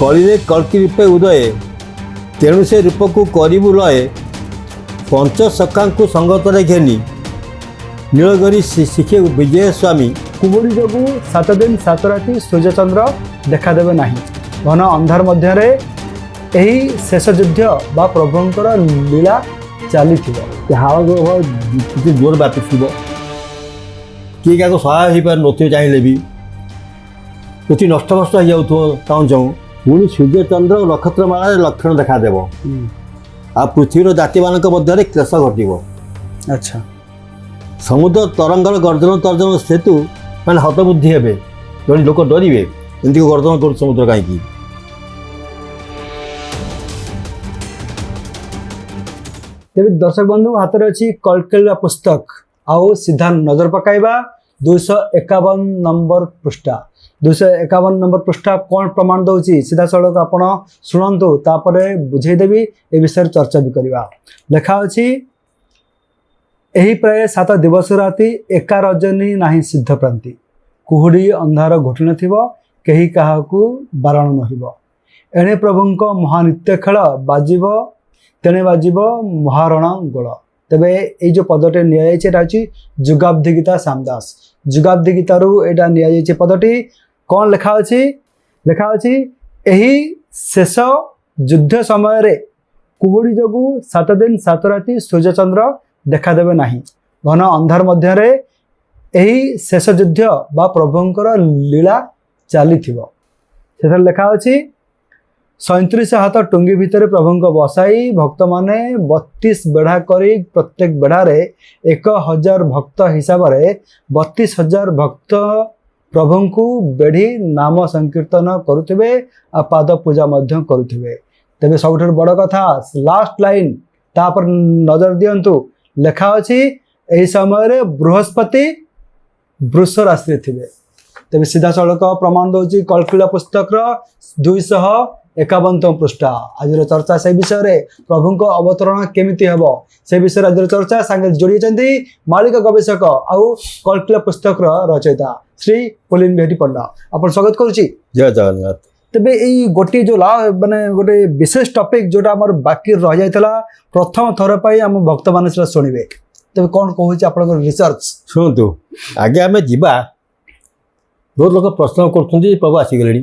कलिरे कल्कि रूपे उदये तेणु से रूप को करू लये पंच सखा संगत घेनी नीलगिरी शिखे विजय स्वामी कुहुड़ी जोगु 7 दिन 7 राति सूर्यचंद्र देखादेवे नहीं घन अंधार मध्य यही शेष युद्ध बा प्रभुंकर लीला चली हाल किसी जोर व्यापी थी किए क्या सहाय हो पार नथिव चाहिए भी पृथ्वी नष्ट भष्ट हो जाऊ चाहूँ चाहूँ पुणी सूर्य चंद्र और नक्षत्रमाला लक्षण देखादेव आ पृथ्वीर जाति मान मध्य क्लेश घटव। अच्छा समुद्र तरंगर गर्जन तर्जन सेतु मैंने हतबुद्धि हे जन लोक डरे एमती गर्जन कर समुद्र कहीं तेज दर्शक बंधु हाथ में अच्छी कल्किला पुस्तक आउ सीधा नजर पकाइबा 251 नंबर पृष्ठा 251 नंबर पृष्ठा कौन प्रमाण दौची सीधा सड़क आपण शुणु तापर बुझेदेवी ए विषय चर्चा भी करवा लेखा अच्छी यही प्राय 7 दिवस राति एका रजनी नाही सिद्ध प्रांति कुहुड़ी अंधार घोटी नही क्या बारण नहिब एणे प्रभुंक महानित्य खेल बाजिब तेणे बाजिब महारण गोल तेबे ये जो पदटे नि जुगाब्धि गीता सामदास जुगाब्धि गीतारू एटा नि पदटी कौन लेखा अच्छी यही शेष युद्ध समय कुहुड़ी जोगु 7 दिन 7 राति सूर्यचंद्र देखादेवे नहीं घन अंधार मध्य यही शेष युद्ध बा प्रभुंकर लीला चली लेखा अच्छी 37 हाथ टुंगी भितर प्रभुंक बसाई भक्त माने 32 बेढ़ा करी प्रत्येक बेढ़ारे 1000 भक्त हिसाब से 32,000 भक्त प्रभुंकु बेढ़ी नाम संकीर्तन करुथिबे आ पाद पूजा मध्य करुथिबे। तेबे सबुठ बड़ कथा लास्ट लाइन तापर नजर दियंतु लेखा अच्छी यही समय बृहस्पति वृष राशि थे तेज सीधा सड़क प्रमाण दौर कल्किला पुस्तक 251 पृष्ठा आज चर्चा से विषय रे प्रभु को अवतरण केमिति हेबो से विषय आज चर्चा सांगे जोड़ी मालिक गवेषक आउ कल्किला पुस्तक रचयिता श्री पुलिन भेटी पंडा आप स्वागत करुच्ची जय जगन्नाथ। तेबे यही गोटे जो माने गोटे विशेष टॉपिक जोटा आम बाकी रह जाइतला प्रथम थर पाई आम भक्त माने सेटा सुनिबे तेबे कौन कहूँ आपन रिसर्च शुणु आगे आम जा बहुत लोग प्रश्न कर प्रभु आसीगले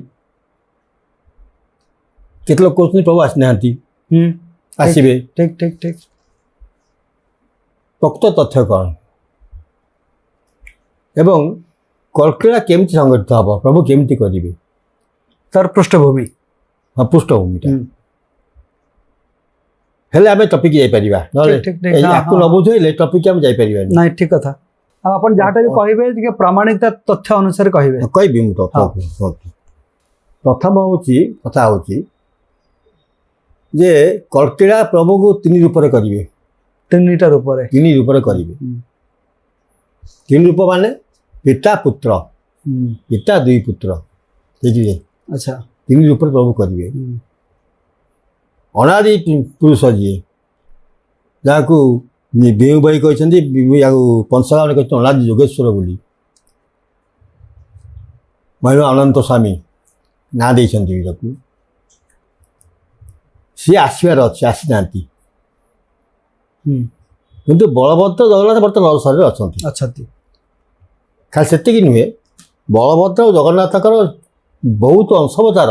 केत लोग कहते प्रभु आसी ना आसबे ठीक ठीक ठीक प्रकृत तथ्य कौन एवं कल्किला केमती संगठित हम प्रभु केमती करेंगे तार पृष्ठभूमि हाँ पृष्ठभूमिटा हेले आम टपिक जापर न बुझे टपिक आम जापर ना ठीक कथा आप जहाँ भी कहे प्रामाणिक तथ्य अनुसार कहे कहि प्रथम हूँ कथा हूँ जे कल्किला प्रभु को 3 रूप करेंगे 3टा रूप 3 रूप करेंगे 3 रूप माने पिता पुत्र पिता 2 पुत्र देखिए अच्छा 3 रूप प्रभु करेंगे अनादि पुरुष जी जहाँ को बेहू भाई कहते पंचगान कहते अनादि जोगेश्वर बोली महिमा अनंत स्वामी ना देती सी आसबार अच्छे आसी ना किंतु बलभद्र जगन्नाथ बर्तमान नरसर अच्छा खाली से नुहे बलभद्र और जगन्नाथ बहुत अंशवतार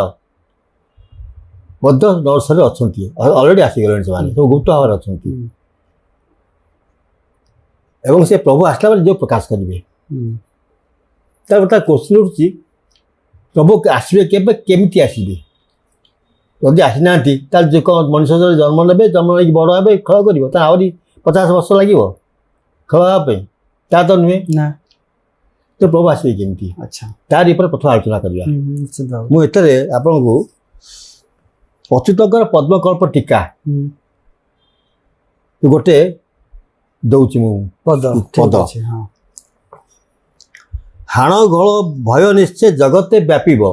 नरसर अच्छा अलरेडी आसीगले सब गुप्त भाव अच्छा एवं से प्रभु आसला जो प्रकाश करेंगे क्वेश्चन उठी प्रभु आसवे केमी आसबे जदि आसी ना मनुष्य जन्म ने जन्म नहीं बड़ हे खेल कर आहरी 50 वर्ष लगे खेलवाई ता तो नुहे ना तो प्रभु आसवे केमी अच्छा तार प्रथम आलोचना करवा मुझे आपन को अच्युतर पद्मकल्प टीका गोटे दौची पद हाण घोल भय निश्चय जगते व्यापीब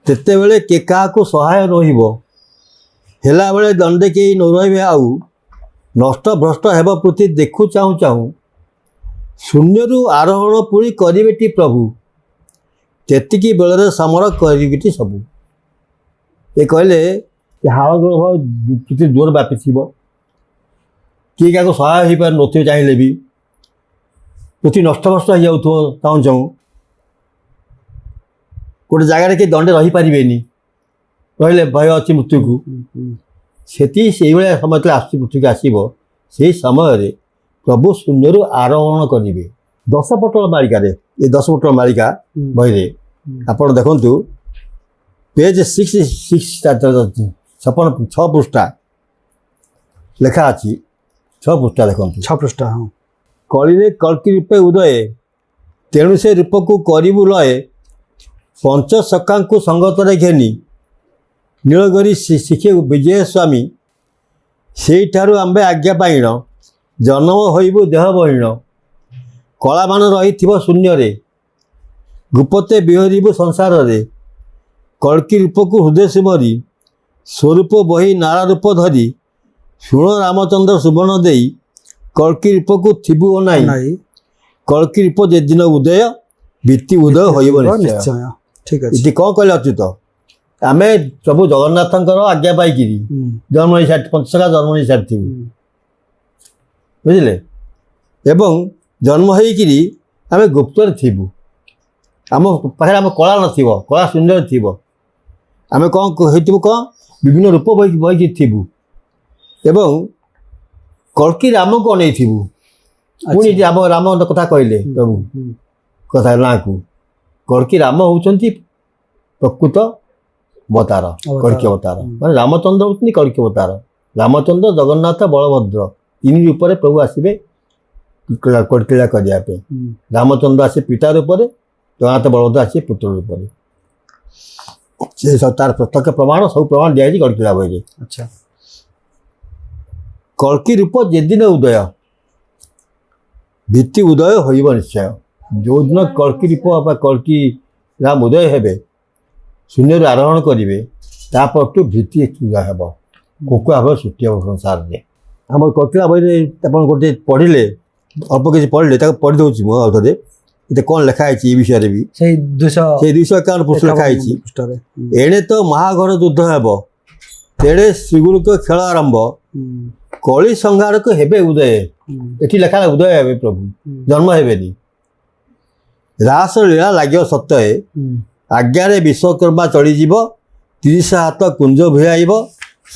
तेते बेले के क्या सहाय रहा बेले दंडे कई न रे आउ नष्ट भ्रष्ट हेब पृथ्वी देखु चाहूँ चाहूँ शून्यरू आरोहण पुणी करेटी प्रभु तेतिकी बेलरे समर करेटी सबू ଏ କହିଲେ ହାଳଗୁଳ ଭାବ କିଛି ଜୋର ବ୍ୟାପିଥିବ, କିଏ କାହାକୁ ସହାୟ ହେଇପାରୁନଥିବ ଚାହିଁଲେ ବି, ପୃଥିବୀ ନଷ୍ଟଭଷ୍ଟ ହେଇଯାଉଥିବ ଚାହୁଁ ଚାହୁଁ, ଗୋଟେ ଜାଗାରେ କେହି ଦଣ୍ଡେ ରହିପାରିବେନି, ରହିଲେ ଭୟ ଅଛି ମୃତ୍ୟୁକୁ। ସେଇଭଳିଆ ସମୟ ଯେତେବେଳେ ଆସୁଛି ପୃଥିବୀକୁ ଆସିବ, ସେଇ ସମୟରେ ପ୍ରଭୁ ଶୂନ୍ୟରୁ ଆରୋହଣ କରିବେ। 10 ପଟଳ ମାଳିକାରେ, ଏ 10 ପଟଳ ମାଳିକା ବହିରେ ଆପଣ ଦେଖନ୍ତୁ ପେଜ୍ 6 ପୃଷ୍ଠା ଲେଖା ଅଛି। 6 ପୃଷ୍ଠା ଦେଖନ୍ତୁ। 6 ପୃଷ୍ଠା। ହଁ। କଳିରେ କଳ୍କି ରୂପେ ଉଦୟ, ତେଣୁ ସେ ରୂପକୁ କରିବୁ ଲୟ, ପଞ୍ଚସଖାଙ୍କୁ ସଙ୍ଗତରେ ଘେନି, ନୀଳଗିରି ଶିଖେ ବିଜୟ ସ୍ୱାମୀ, ସେଇଠାରୁ ଆମ୍ଭେ ଆଜ୍ଞା ପାଇଣ, ଜନ୍ମ ହୋଇବୁ ଦେହ ବହିଣ, କଳାମାନ ରହିଥିବ ଶୂନ୍ୟରେ, ଗୁପତେ ବିହରିବୁ ସଂସାରରେ, କଳ୍କି ରୂପକୁ ହୃଦୟ ସୁମରି, ସ୍ୱରୂପ ବହି ନାରା ରୂପ ଧରି, ଶୁଣ ରାମଚନ୍ଦ୍ର ସୁବର୍ଣ୍ଣ ଦେଇ, କଳ୍କି ରୂପକୁ ଥିବୁ ଅନାଇ, କଳ୍କି ରୂପ ଯେଦିନ ଉଦୟ, ଭିତ୍ତି ଉଦୟ ହୋଇବ ନିଶ୍ଚୟ। ଠିକ୍ ଅଛି। ଏଠି କ'ଣ କହିଲେ ଅଚ୍ୟୁତ? ଆମେ ପ୍ରଭୁ ଜଗନ୍ନାଥଙ୍କର ଆଜ୍ଞା ପାଇକିରି ଜନ୍ମ ହେଇସାରି ପଞ୍ଚସଖା ଜନ୍ମ ହେଇସାରିଥିବୁ, ବୁଝିଲେ, ଏବଂ ଜନ୍ମ ହେଇକିରି ଆମେ ଗୁପ୍ତରେ ଥିବୁ, ଆମ ପାଖରେ ଆମ କଳା ନଥିବ, କଳା ଶୂନ୍ୟରେ ଥିବ, ଆମେ କ'ଣ ହେଇଥିବୁ, କ'ଣ ବିଭିନ୍ନ ରୂପ ବହିକି ଥିବୁ, ଏବଂ କଳ୍କି ରାମକୁ ଅନେଇଥିବୁ। ପୁଣି ଆମ ରାମ କଥା କହିଲେ ପ୍ରଭୁ କଥା ନାଁକୁ, କଳ୍କି ରାମ ହେଉଛନ୍ତି ପ୍ରକୃତ ଅବତାର, କଳ୍କି ଅବତାର ମାନେ ରାମଚନ୍ଦ୍ର ହେଉଛନ୍ତି କଳ୍କି ଅବତାର। ରାମଚନ୍ଦ୍ର, ଜଗନ୍ନାଥ, ବଳଭଦ୍ର 3 ରୂପରେ ପ୍ରଭୁ ଆସିବେ କଳ୍କିଳା କରିବା ପାଇଁ। ରାମଚନ୍ଦ୍ର ଆସିବେ ପିତା ରୂପରେ, ଜଗନ୍ନାଥ ବଳଭଦ୍ର ଆସିବେ ପୁତ୍ର ରୂପରେ। ସେ ତାର ପ୍ରତ୍ୟକ୍ଷ ପ୍ରମାଣ, ସବୁ ପ୍ରମାଣ ଦିଆଯାଇଛି କଳ୍କିଳା ବହିରେ। ଆଚ୍ଛା। କଳ୍କି ରୂପ ଯେଦିନ ଉଦୟ, ଭିତ୍ତି ଉଦୟ ହୋଇବ ନିଶ୍ଚୟ। ଯେଉଁଦିନ କଳ୍କି ରୂପ ବା କଳ୍କି ରାମ ଉଦୟ ହେବେ, ଶୂନ୍ୟରୁ ଆରୋହଣ କରିବେ, ତାପରଠୁ ଭିତ୍ତି ଉଦୟ ହେବ, କୋକୁଆ ଭାବରେ ସୃଷ୍ଟି ହେବ ସଂସାରରେ। ଆମର କଳ୍କିଳା ବହିରେ ଆପଣ ଗୋଟେ ପଢ଼ିଲେ, ଅଳ୍ପ କିଛି ପଢ଼ିଲେ, ତାକୁ ପଢ଼ି ଦେଉଛି ମୁଁ ଆଉ ଥରେ। ଏତେ କ'ଣ ଲେଖା ହେଇଛି ଏ ବିଷୟରେ ବି, ସେଇ 251 ପୃଷ୍ଠ ଲେଖା ହେଇଛି। ପୃଷ୍ଠାରେ ଏଣେ ତ ମହାଘର ଯୁଦ୍ଧ ହେବ, ତେଣେ ଶ୍ରୀଗୁରୁଙ୍କ ଖେଳ ଆରମ୍ଭ, କଳି ସଂହାରକୁ ହେବେ ଉଦୟ। ଏଠି ଲେଖା ହେଲା ଉଦୟ ହେବେ ପ୍ରଭୁ, ଜନ୍ମ ହେବେନି। ରାସ ଲୀଳା ଲାଗିବ ସତ୍ୟ, ଆଜ୍ଞାରେ ବିଶ୍ୱକର୍ମା ଚଳିଯିବ, 30 ହାତ କୁଞ୍ଜ ଭିଆଇବ,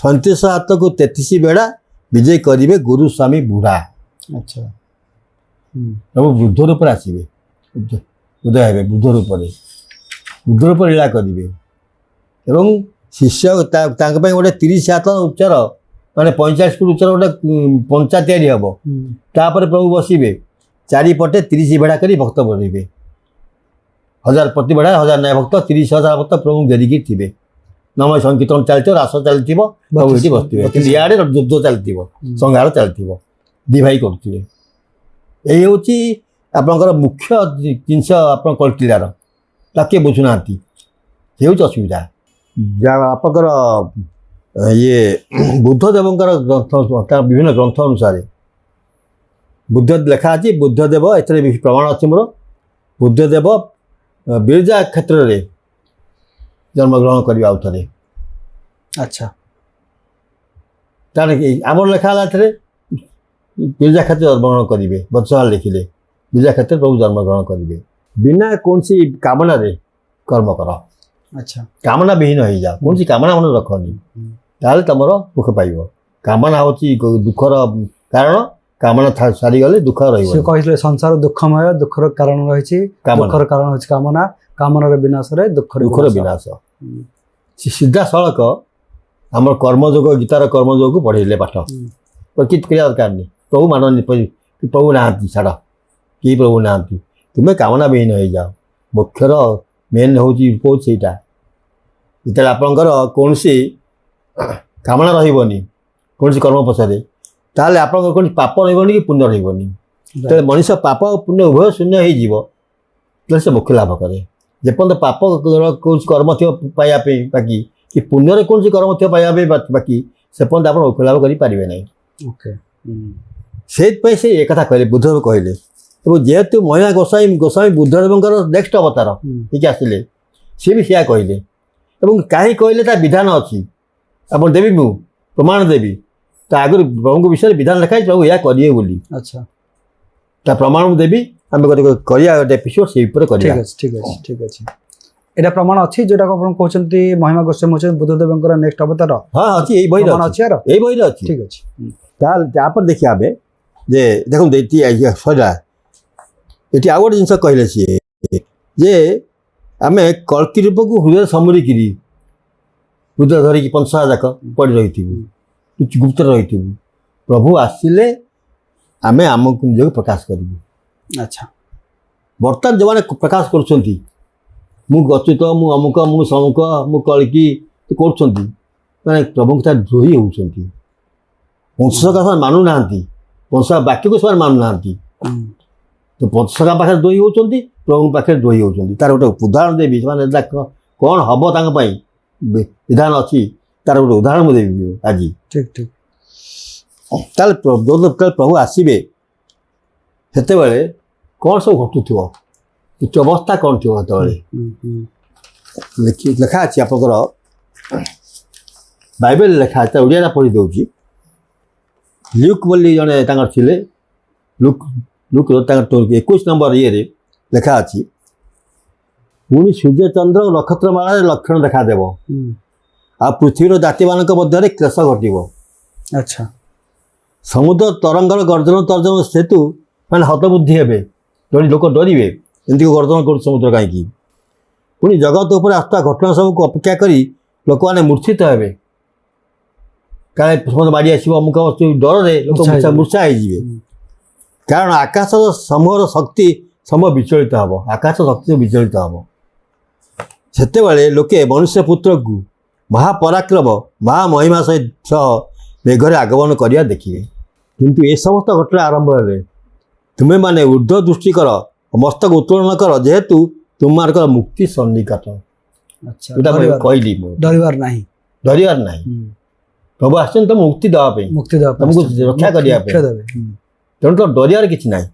37 ହାତକୁ 33 ବେଡ଼ା, ବିଜୟ କରିବେ ଗୁରୁ ସ୍ୱାମୀ ବୁଢ଼ା। ଆଚ୍ଛା। ପ୍ରଭୁ ବୃଦ୍ଧ ରୂପରେ ଆସିବେ, ଉଦୟ ହେବେ ବୃଦ୍ଧ ରୂପରେ ଲୀଳା କରିବେ, ଏବଂ ଶିଷ୍ୟ ତାଙ୍କ ପାଇଁ ଗୋଟେ 30 ହାତ ଉଚ୍ଚର ମାନେ 45 ଫୁଟ ଉଚ୍ଚର ଗୋଟେ ପଞ୍ଚା ତିଆରି ହେବ। ତାପରେ ପ୍ରଭୁ ବସିବେ, ଚାରିପଟେ 30 ବେଢ଼ା କରି ଭକ୍ତ ବଢ଼ିବେ। 1000 ପ୍ରତି ବେଢ଼ା 1000 ନ୍ୟାୟ ଭକ୍ତ, 30,000 ଭକ୍ତ ପ୍ରଭୁ ଘେରିକି ଥିବେ। ନମ ସଂକୀର୍ତ୍ତନ ଚାଲିଥିବ, ରାସ ଚାଲିଥିବ, ପ୍ରଭୁ ଏଠି ବସିଥିବେ। କିନ୍ତୁ ଇଆଡ଼େ ଯୁଦ୍ଧ ଚାଲିଥିବ, ସଂହାର ଚାଲିଥିବ, ଦି ଭାଇ କରୁଥିବେ। ଏଇ ହେଉଛି ଆପଣଙ୍କର ମୁଖ୍ୟ ଜିନିଷ ଆପଣ କଳ୍କିଳାର। ତାକୁ କିଏ ବୁଝୁନାହାନ୍ତି, ସେ ହେଉଛି ଅସୁବିଧା। ଯାହା ଆପଣଙ୍କର ଇଏ ବୁଦ୍ଧଦେବଙ୍କର ଗ୍ରନ୍ଥ, ତାର ବିଭିନ୍ନ ଗ୍ରନ୍ଥ ଅନୁସାରେ ବୁଦ୍ଧ ଲେଖା ଅଛି। ବୁଦ୍ଧଦେବ, ଏଥିରେ ପ୍ରମାଣ ଅଛି ମୋର, ବୁଦ୍ଧଦେବ ବିରଜା କ୍ଷେତ୍ରରେ ଜନ୍ମଗ୍ରହଣ କରିବେ ଆଉ ଥରେ। ଆଚ୍ଛା। ତାହେଲେ ଆମର ଲେଖା ହେଲା ଏଥିରେ ବିରଜା କ୍ଷେତ୍ରରେ ଜନ୍ମଗ୍ରହଣ କରିବେ। ବତ୍ସହାର ଲେଖିଲେ ବିରଜା କ୍ଷେତ୍ରରେ ପ୍ରଭୁ ଜନ୍ମଗ୍ରହଣ କରିବେ। ବିନା କୌଣସି କାମନାରେ କର୍ମ କର। ଆଚ୍ଛା। କାମନା ବିହୀନ ହେଇଯାଅ, କୌଣସି କାମନା ମନେ ରଖନି, ତାହେଲେ ତୁମର ସୁଖ ପାଇବ। କାମନା ହେଉଛି ଦୁଃଖର କାରଣ, କାମନା ସାରିଗଲେ ଦୁଃଖ ରହିବ। ସେ କହିଥିଲେ ସଂସାର ଦୁଃଖମୟ, ଦୁଃଖର କାରଣ ରହିଛି, ଦୁଃଖର କାରଣ ହେଉଛି କାମନା, କାମନାର ବିନାଶରେ ଦୁଃଖର ବିନାଶ। ସିଧାସଳଖ ଆମର କର୍ମଯୋଗ, ଗୀତାର କର୍ମଯୋଗକୁ ପଢ଼େଇଲେ ପାଠ, କିଛି କରିବା ଦରକାର ନାହିଁ। ପ୍ରଭୁ ମାନନି, ପ୍ରଭୁ ନାହାନ୍ତି, ଛାଡ଼, କେହି ପ୍ରଭୁ ନାହାନ୍ତି, ତୁମେ କାମନା ବିହୀନ ହେଇଯାଅ। ମୁଖ୍ୟର ମେନ୍ ହେଉଛି ରୂପ ହେଉଛି ସେଇଟା। ଯେତେବେଳେ ଆପଣଙ୍କର କୌଣସି କାମନା ରହିବନି କୌଣସି କର୍ମ ପଛରେ, ତାହେଲେ ଆପଣଙ୍କର କୌଣସି ପାପ ରହିବନି କି ପୁଣ୍ୟ ରହିବନି। ଯେତେବେଳେ ମଣିଷ ପାପ ଆଉ ପୁଣ୍ୟ ଉଭୟ ଶୂନ୍ୟ ହେଇଯିବ, ତାହେଲେ ସେ ମୋକ୍ଷ ଲାଭ କରେ। ଯେପର୍ଯ୍ୟନ୍ତ ପାପ କୌଣସି କର୍ମ ଥିବ ପାଇବା ପାଇଁ ବାକି, କି ପୁଣ୍ୟରେ କୌଣସି କର୍ମ ଥିବ ପାଇବା ପାଇଁ ବାକି, ସେ ପର୍ଯ୍ୟନ୍ତ ଆପଣ ମୋକ୍ଷ ଲାଭ କରିପାରିବେ ନାହିଁ। ସେଇଥିପାଇଁ ସେ ଏକଥା କହିଲେ, ବୁଦ୍ଧଦେବ କହିଲେ। ଏବଂ ଯେହେତୁ ମହିମା ଗୋସ୍ୱାମୀ ବୁଦ୍ଧଦେବଙ୍କର ନେକ୍ସଟ ଅବତାର ହେଇକି ଆସିଲେ, ସିଏ ବି ସେୟା କହିଲେ ଏବଂ କାହିଁ କହିଲେ ତା ବିଧାନ ଅଛି ଆପଣ ଦେବି ମୁଁ ପ୍ରମାଣ ଦେବି ତା ଆଗରୁ ପ୍ରଭୁଙ୍କ ବିଷୟରେ ବିଧାନ ଲେଖା ହେଇଛି ପ୍ରଭୁ ଏହା କରିବେ ବୋଲି ଆଚ୍ଛା ତା ପ୍ରମାଣ ମୁଁ ଦେବି ଆମେ ଗୋଟେ କରିବା ଗୋଟେ ଏପିସୋଡ ସେଇ ଉପରେ କରିବା ଠିକ ଅଛି এটা প্রমাণ ଅଛି যেটাକୁ ଆପଣ କହୁଛନ୍ତି ମହିମା ଗୋସ୍ୱାମୀ ହେଉଛନ୍ତି ବୁଦ୍ଧଦେବଙ୍କର ନେକ୍ସଟ ଅବତାର ହଁ ଅଛି ଏଇ ବହିରେ ପ୍ରମାଣ ଅଛି ଅଛି ୟାର ଏଇ ବହିରେ ଅଛି ଠିକ ଅଛି ତାହେଲେ ତାପରେ ଦେଖିବା ଆମେ ଯେ ଦେଖନ୍ତୁ ଏଠି ସରିଲା ଏଠି ଆଉ ଗୋଟେ ଜିନିଷ କହିଲେ ସିଏ ଯେ ଆମେ କଳ୍କି ରୂପକୁ ହୃଦୟ ସମୁରିକିରି ହୃଦୟ ଧରିକି ପଞ୍ଚସଖା ଯାକ ପଡ଼ି ରହିଥିବୁ ଗୁପ୍ତରେ ରହିଥିବୁ ପ୍ରଭୁ ଆସିଲେ ଆମେ ଆମକୁ ନିଜକୁ ପ୍ରକାଶ କରିବୁ ଆଚ୍ଛା ବର୍ତ୍ତମାନ ଯେଉଁମାନେ ପ୍ରକାଶ କରୁଛନ୍ତି ମୁଁ ଗଚ୍ୟୁତ ମୁଁ ଅମୁକ ମୁଁ ସମୁକ ମୁଁ କଳ୍କି କରୁଛନ୍ତି ମାନେ ପ୍ରଭୁଙ୍କୁ ତା ଦ୍ରୋହୀ ହେଉଛନ୍ତି ପଞ୍ଚସଖା ସେମାନେ ମାନୁନାହାନ୍ତି ପଞ୍ଚସଖା ବାକ୍ୟକୁ ସେମାନେ ମାନୁନାହାନ୍ତି ତ ପଞ୍ଚସଖା ପାଖରେ ଦ୍ରୋହୀ ହେଉଛନ୍ତି ପ୍ରଭୁଙ୍କ ପାଖରେ ଦ୍ରୋହୀ ହେଉଛନ୍ତି ତାର ଗୋଟେ ଉଦାହରଣ ଦେବି ସେମାନେ କ'ଣ ହେବ ତାଙ୍କ ପାଇଁ ବିଧାନ ଅଛି ତାର ଗୋଟେ ଉଦାହରଣ ମୁଁ ଦେବି ଆଜି ଠିକ ଠିକ ତାହେଲେ ଯେତେବେଳେ ପ୍ରଭୁ ଆସିବେ ସେତେବେଳେ କ'ଣ ସବୁ ଘଟୁଥିବ କିଛି ଅବସ୍ଥା କ'ଣ ଥିବ ସେତେବେଳେ ଲେଖା ଅଛି ଆପଣଙ୍କର ବାଇବେଲ ଲେଖା ଅଛି ଓଡ଼ିଆଟା ପଢ଼ି ଦେଉଛି ଲ୍ୟୁକ୍ ବୋଲି ଜଣେ ତାଙ୍କର ଥିଲେ ଲୁକ୍ର ତାଙ୍କର 21 ନମ୍ବର ଇଏରେ ଲେଖା ଅଛି ପୁଣି ସୂର୍ଯ୍ୟଚନ୍ଦ୍ର ଓ ନକ୍ଷତ୍ରମାଳାରେ ଲକ୍ଷଣ ଦେଖାଦେବ ଆଉ ପୃଥିବୀର ଜାତିମାନଙ୍କ ମଧ୍ୟରେ କ୍ଲେଶ ଘଟିବ ଆଚ୍ଛା ସମୁଦ୍ର ତରଙ୍ଗର ଗର୍ଜନ ତର୍ଜନ ସେତୁ ମାନେ ହତବୁଦ୍ଧି ହେବେ ଲୋକ ଡରିବେ ଏମିତି ଗର୍ଜନ କରୁଛି ସମୁଦ୍ର କାହିଁକି ପୁଣି ଜଗତ ଉପରେ ଆସୁଥିବା ଘଟଣା ସବୁକୁ ଅପେକ୍ଷା କରି ଲୋକମାନେ ମୂର୍ଚ୍ଛିତ ହେବେ କାଳେ ସମୁଦ୍ର ମାଡ଼ି ଆସିବ ଅମୁକ ଡରରେ ଲୋକ ମୂର୍ଚ୍ଛା ହେଇଯିବେ କାରଣ ଆକାଶର ସମୂହର ଶକ୍ତି ସମୂହ ବିଚଳିତ ହେବ ଆକାଶ ଶକ୍ତି ବିଚଳିତ ହେବ ସେତେବେଳେ ଲୋକେ ମନୁଷ୍ୟ ପୁତ୍ରକୁ ମହାପରାକ୍ରମ ମହାମହିମା ସହ ମେଘରେ ଆଗମନ କରିବା ଦେଖିବେ କିନ୍ତୁ ଏ ସମସ୍ତ ଘଟଣା ଆରମ୍ଭ ହେଲେ ତୁମେମାନେ ଉର୍ଦ୍ଧ୍ୱ ଦୃଷ୍ଟି କର ମସ୍ତକ ଉତ୍ତୋଳନ କର ଯେହେତୁ ତୁମମାନଙ୍କର ମୁକ୍ତି ସନ୍ନିକଟ ଏଇଟା କହିଲି ମୁଁ ଡରିବାର ନାହିଁ ପ୍ରଭୁ ଆସିଛନ୍ତି ତମକୁ ମୁକ୍ତି ଦେବା ପାଇଁ ତମକୁ ରକ୍ଷା କରିବା ପାଇଁ ତେଣୁ ତ ଡରିବାର କିଛି ନାହିଁ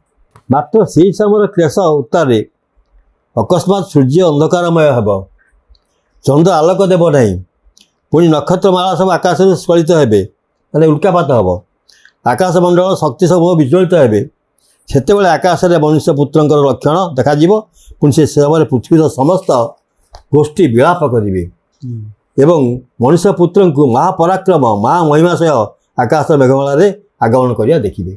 ମାତ୍ର ସେହି ସମୟର କ୍ଲେଶ ଉତ୍ତାରେ ଅକସ୍ମାତ୍ ସୂର୍ଯ୍ୟ ଅନ୍ଧକାରମୟ ହେବ ଚନ୍ଦ୍ର ଆଲୋକ ଦେବ ନାହିଁ ପୁଣି ନକ୍ଷତ୍ରମାଳା ସବୁ ଆକାଶରୁ ସ୍ଖଳିତ ହେବେ ମାନେ ଉଲ୍କାପାତ ହେବ ଆକାଶମଣ୍ଡଳ ଶକ୍ତି ସମୂହ ବିଚଳିତ ହେବେ ସେତେବେଳେ ଆକାଶରେ ମନୁଷ୍ୟ ପୁତ୍ରଙ୍କର ଲକ୍ଷଣ ଦେଖାଯିବ ପୁଣି ସେ ସମୟରେ ପୃଥିବୀର ସମସ୍ତ ଗୋଷ୍ଠୀ ବିଳାପ କରିବେ ଏବଂ ମନୁଷ୍ୟ ପୁତ୍ରଙ୍କୁ ମହାପରାକ୍ରମ ମହାମହିମା ସହ ଆକାଶ ମେଘମାଳାରେ ଆଗମନ କରିବା ଦେଖିବେ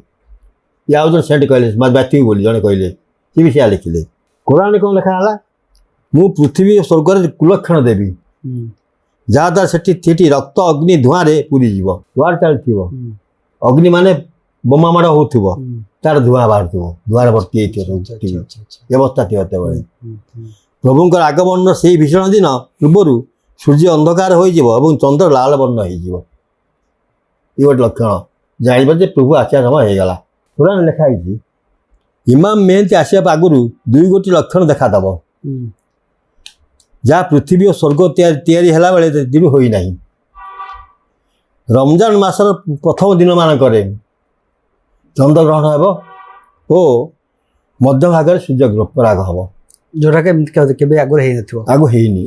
ଇଏ ଆଉ ଜଣେ ସେଣ୍ଟ କହିଲେ ମାଥ୍ୟୁ ବୋଲି ଜଣେ କହିଲେ ସିଏ ବି ସେୟା ଲେଖିଲେ କୋରାନରେ କ'ଣ ଲେଖା ହେଲା ମୁଁ ପୃଥିବୀ ସ୍ୱର୍ଗରେ କୁଲକ୍ଷଣ ଦେବି ଯାହାଦ୍ୱାରା ସେଠି ରକ୍ତ ଅଗ୍ନି ଧୂଆଁରେ ପୁରିଯିବ ଧୂଆଁରେ ଚାଲିଥିବ ଅଗ୍ନି ମାନେ ବୋମା ମାଡ଼ ହେଉଥିବ ତାର ଧୂଆଁ ବାହାରୁଥିବ ଧୂଆଁରେ ଭର୍ତ୍ତି ହେଇଥିବ ବ୍ୟବସ୍ଥା ଥିବ ସେତେବେଳେ ପ୍ରଭୁଙ୍କର ଆଗମନର ସେହି ଭୀଷଣ ଦିନ ପୂର୍ବରୁ ସୂର୍ଯ୍ୟ ଅନ୍ଧକାର ହୋଇଯିବ ଏବଂ ଚନ୍ଦ୍ର ଲାଲ ବର୍ଣ୍ଣ ହେଇଯିବ ଏ ଗୋଟେ ଲକ୍ଷଣ ଜାଣିବ ଯେ ପ୍ରଭୁ ଆସିବା ସମୟ ହେଇଗଲା ପୁରାଣ ଲେଖା ହେଇଛି ଇମାମ ମେହେନ୍ତି ଆସିବା ଆଗରୁ 2 ଲକ୍ଷଣ ଦେଖାଦେବ ଯାହା ପୃଥିବୀ ଓ ସ୍ୱର୍ଗ ତିଆରି ହେଲା ବେଳେ ଦିନ ହୋଇନାହିଁ ରମଜାନ ମାସର ପ୍ରଥମ ଦିନମାନଙ୍କରେ ଚନ୍ଦ୍ରଗ୍ରହଣ ହେବ ଓ ମଧ୍ୟଭାଗରେ ସୂର୍ଯ୍ୟ ପରାଗ ହେବ ଯୋଉଟାକି କେବେ ଆଗରୁ ହେଇନଥିବ ଆଗକୁ ହେଇନି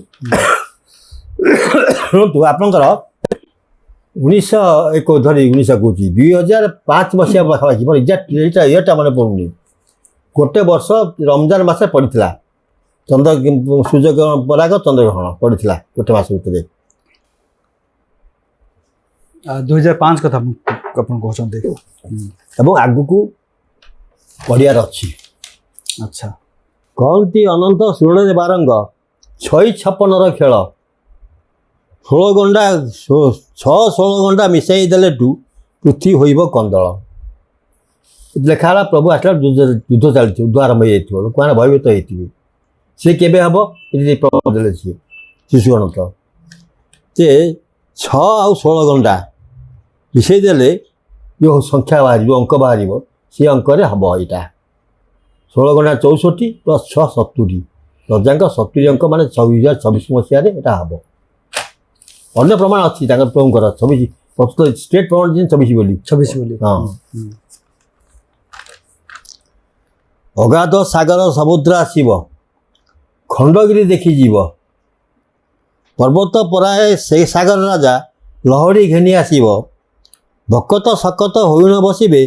ଶୁଣନ୍ତୁ ଆପଣଙ୍କର 1901 ଧରି 19 କହୁଛି 2005 ମସିହା ପାଖାପାଖି ମୋର ଇୟର୍ଟା ମନେ ପଡ଼ୁନି ଗୋଟେ ବର୍ଷ ରମଜାନ ମାସରେ ପଡ଼ିଥିଲା ସୂର୍ଯ୍ୟଗ୍ରହଣ ପରାଗ ଚନ୍ଦ୍ରଗ୍ରହଣ ପଡ଼ିଥିଲା ଗୋଟେ ମାସ ଭିତରେ 2005 କଥା ଆପଣ କହୁଛନ୍ତି ଏବଂ ଆଗକୁ ପଡ଼ିବାର ଅଛି ଆଚ୍ଛା କହନ୍ତି ଅନନ୍ତ ସୁରରେ ବାରଙ୍ଗ ଛଇ ଛପନର ଖେଳ 16 ଗଣ୍ଡା ମିଶାଇ ଦେଲେଠୁ ପୃଥିବୀ ହୋଇବ କନ୍ଦଳ ଲେଖା ହେଲା ପ୍ରଭୁ ଆସିଲା ଯୁଦ୍ଧ ଚାଲିଥିବ ଯୁଦ୍ଧ ଆରମ୍ଭ ହେଇଯାଇଥିବ ଲୋକମାନେ ଭୟଭୀତ ହେଇଥିବେ ସେ କେବେ ହେବ ଏଠି ପ୍ରଭାବ ଦେଲେ ସିଏ ଶିଶୁ ଅନନ୍ତ ଯେ 6 ଆଉ 16 ଗଣ୍ଡା ମିଶାଇ ଦେଲେ ଯେଉଁ ସଂଖ୍ୟା ବାହାରିବ ଅଙ୍କ ବାହାରିବ ସେ ଅଙ୍କରେ ହେବ ଏଇଟା 16 ଗଣ୍ଡା 64 ପ୍ଲସ୍ 6 70 ରଜାଙ୍କ 70 ଅଙ୍କ ମାନେ 2026 ମସିହାରେ ଏଇଟା ହେବ ଅନ୍ୟ ପ୍ରମାଣ ଅଛି ତାଙ୍କର ପ୍ରଭୁଙ୍କର 26 ଷ୍ଟେଟ୍ ପ୍ରମାଣ ଦେଇଛନ୍ତି 26 ବୋଲି ହଁ ଅଗାଧ ସାଗର ସମୁଦ୍ର ଆସିବ ଖଣ୍ଡଗିରି ଦେଖିଯିବ ପର୍ବତ ପରାଏ ସେ ସାଗର ରାଜା ଲହଡ଼ି ଘେନି ଆସିବ। ଭକତ ସକତ ହୋଇ ନ ବସିବେ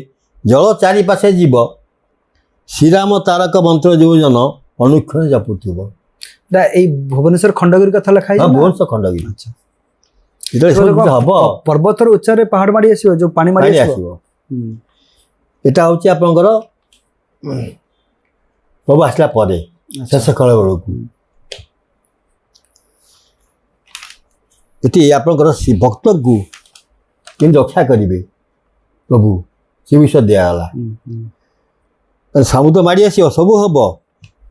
ଜଳ ଚାରିପାଶେ ଯିବ। ଶ୍ରୀରାମ ତାରକ ମନ୍ତ୍ର ଯେଉଁ ଜନ ଅନୁକ୍ଷଣ ଜପୁଥିବ। ଏଇଟା ଏଇ ଭୁବନେଶ୍ୱର ଖଣ୍ଡଗିରି କଥା ଲେଖା ହଁ ହେଇଛି ନା? ଭୁବନେଶ୍ୱର ଖଣ୍ଡଗିରି। ଆଚ୍ଛା। ଯେତେବେଳେ ଏସବୁ ଜିନିଷ ହବ ପର୍ବତର ଉଚ୍ଚାରେ ପାହାଡ଼ ମାଡ଼ି ଆସିବ, ଯୋଉ ପାଣି ମାଡ଼ି ପାଣି ଆସିବ। ଆସିବ। ଏଇଟା ହେଉଛି ଆପଣଙ୍କର ସବୁ ଆସିଲା ପରେ ଶେଷ କାଳ ବେଳକୁ। ଏଠି ଆପଣଙ୍କର ଭକ୍ତକୁ କେମିତି ରକ୍ଷା କରିବେ ପ୍ରଭୁ ସେ ବିଷୟ ଦିଆଗଲା। ସମୁଦ୍ର ମାଡ଼ି ଆସିବ, ସବୁ ହବ,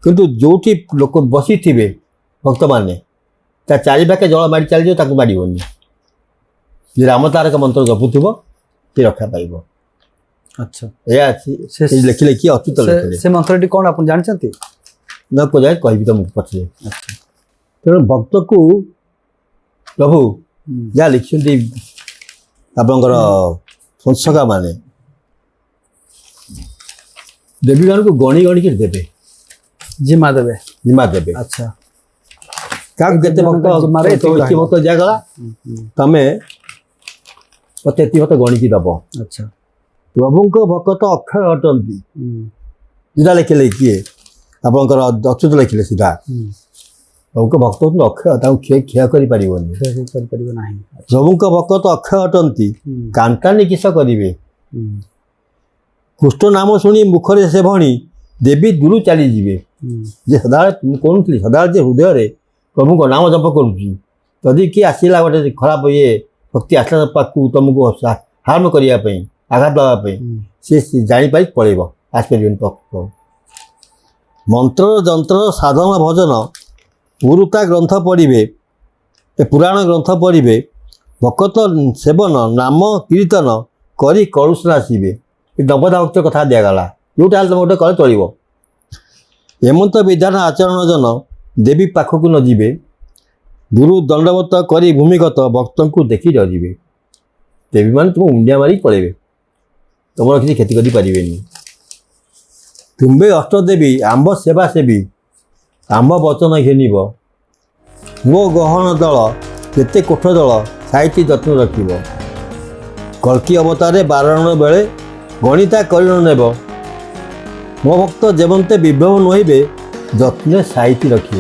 କିନ୍ତୁ ଯେଉଁଠି ଲୋକ ବସିଥିବେ ଭକ୍ତମାନେ ତା ଚାରିପାଖେ ଜଳ ମାଡ଼ି ଚାଲିଯିବ, ତାକୁ ମାଡ଼ିବନି। ଯେ ରାମ ତାରକ ମନ୍ତ୍ର ଜପୁଥିବ ସେ ରକ୍ଷା ପାଇବ। ଆଚ୍ଛା। ଏହା ଲେଖିଲେ କିଏ ଅଚ୍ୟୁତ ଲେଖିଲେ ସେ ମନ୍ତ୍ରଟି କ'ଣ ଆପଣ ଜାଣିଛନ୍ତି? ନ ଯାଏ କହିବି ତମକୁ ପଛରେ। ତେଣୁ ଭକ୍ତକୁ ପ୍ରଭୁ ଯାହା ଲେଖିଛନ୍ତି ଆପଣଙ୍କର ସଂସକାମାନେ ଦେବୀମାନଙ୍କୁ ଗଣି ଗଣିକି ଦେବେ, ଜିମା ଦେବେ। ଜିମା ଦେବେ। ଆଚ୍ଛା। କାହାକୁ କେତେ ଭକ୍ତ ଜିମାରେ ଏତିକି ଭକ୍ତ ଦିଆଗଲା, ତମେ ମତେ ଏତିକି ଭକ୍ତ ଗଣିକି ଦବ। ଆଚ୍ଛା। ପ୍ରଭୁଙ୍କ ଭକ୍ତ ଅକ୍ଷୟ ଅଟନ୍ତି। ସିଧା ଲେଖିଲେ କିଏ ଆପଣଙ୍କର ଅଚ୍ୟୁତ ଲେଖିଲେ ସିଧା। ପ୍ରଭୁଙ୍କ ଭକ୍ତ ହଉଛନ୍ତି ଅକ୍ଷୟ, ତାଙ୍କୁ କ୍ଷୟ କରିପାରିବନି। କରିପାରିବ ନାହିଁ। ପ୍ରଭୁଙ୍କ ଭକ୍ତ ଅକ୍ଷୟ ଅଟନ୍ତି, କାନ୍ତାନି କିସ କରିବେ। କୃଷ୍ଣ ନାମ ଶୁଣି ମୁଖରେ ସେ ଭଣି ଦେବୀ ଦୂରୁ ଚାଲିଯିବେ। ଯେ ସଦାବେଳେ ମୁଁ କହୁଥିଲି, ସଦାବେଳେ ଯେ ହୃଦୟରେ ପ୍ରଭୁଙ୍କ ନାମ ଜପ କରୁଛି, ଯଦି କିଏ ଆସିଲା ଗୋଟେ ଖରାପ ଶକ୍ତି ଆସିଲା ପାଖକୁ ତୁମକୁ ହାର୍ମ କରିବା ପାଇଁ, ଆଘାତ ଦେବା ପାଇଁ, ସେ ଜାଣିପାରି ପଳେଇବ, ଆସିପାରିବନି ପାଖକୁ। ମନ୍ତ୍ର ଯନ୍ତ୍ର ସାଧନ ଭଜନ ପୁରୁତା ଗ୍ରନ୍ଥ ପଢ଼ିବେ, ପୁରାଣ ଗ୍ରନ୍ଥ ପଢ଼ିବେ, ଭକତ ସେବନ ନାମ କୀର୍ତ୍ତନ କରି କଳୁଷ ଆସିବେ। ଏ ନବଦା ଭକ୍ତ କଥା ଦିଆଗଲା, ଯେଉଁଟା ହେଲେ ତୁମେ ଗୋଟେ କଲେ ଚଳିବ। ଏମନ୍ତ ବିଧାନ ଆଚରଣ ଜନ ଦେବୀ ପାଖକୁ ନ ଯିବେ, ଗୁରୁ ଦଣ୍ଡବତ କରି ଭୂମିଗତ ଭକ୍ତଙ୍କୁ ଦେଖି ଡରିବେ। ଦେବୀମାନେ ତୁମକୁ ମୁଣ୍ଡିଆ ମାରିକି ପଳେଇବେ, ତୁମର କିଛି କ୍ଷତି କରିପାରିବେନି। ତୁମ୍ଭେ ଅଷ୍ଟଦେବୀ ଆମ୍ବ ସେବା ସେବୀ, ଆମ୍ବ ବଚନ ଘେନିବ। ମୋ ଗହଣ ଦଳ କେତେ କୋଠ ଦଳ ସାଇତି ଯତ୍ନ ରଖିବ। କଳ୍କି ଅବତାରେ ବାରଣ ବେଳେ ଗଣିତା କରିଣ ନେବ। ମୋ ଭକ୍ତ ଯେମନ୍ତେ ବିଭ୍ରମ ନହିବେ ଯତ୍ନେ ସାଇତି ରଖିବ।